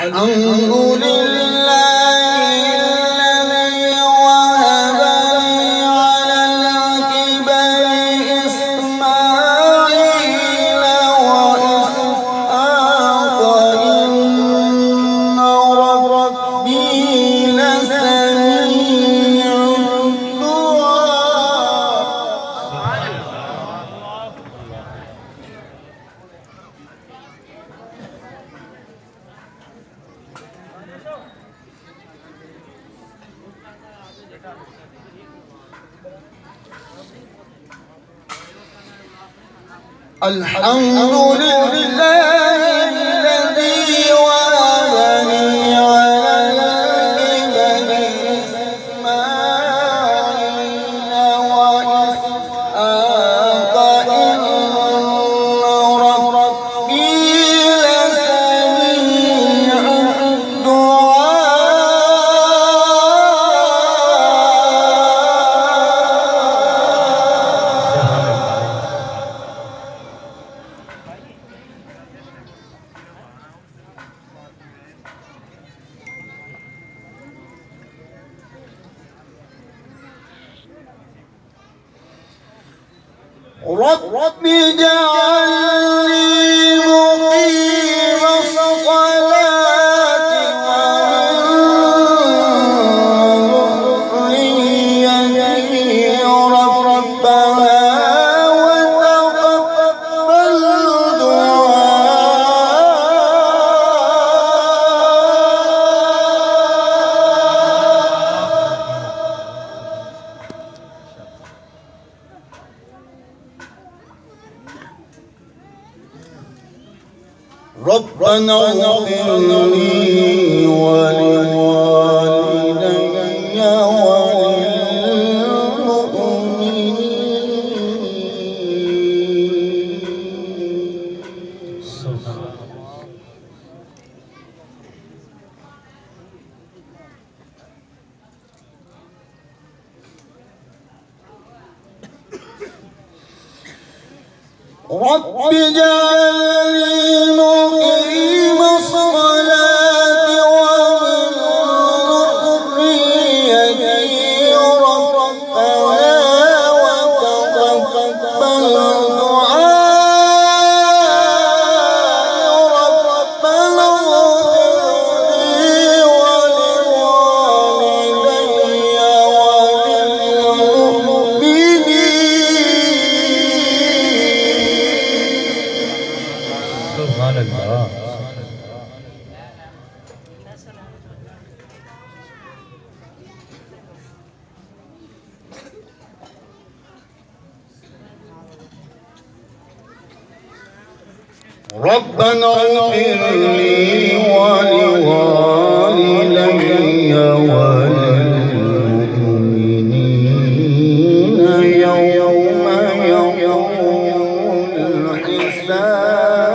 الحمد لله الذي وهب لي على الكبر إسماعيل وإسحاق إن ربي لسميع الحمد لله الذي وهب لي على الكبر إسماعيل وإسحاق إن ربي لسميع رب اجعلني مقيم الصلاة ومن ذريتي ربنا وتقبل ربنا اغفر لي ولوالدي رب اجعلني مقيم الصلاة ومن ذريتي ربنا وتقبل دعائي ربنا اغفر لي ولوالدي وللمؤمنين. سبحان الله. ربنا اغفر لي ولوالدي وللمؤمنين يوم يقوم الحساب.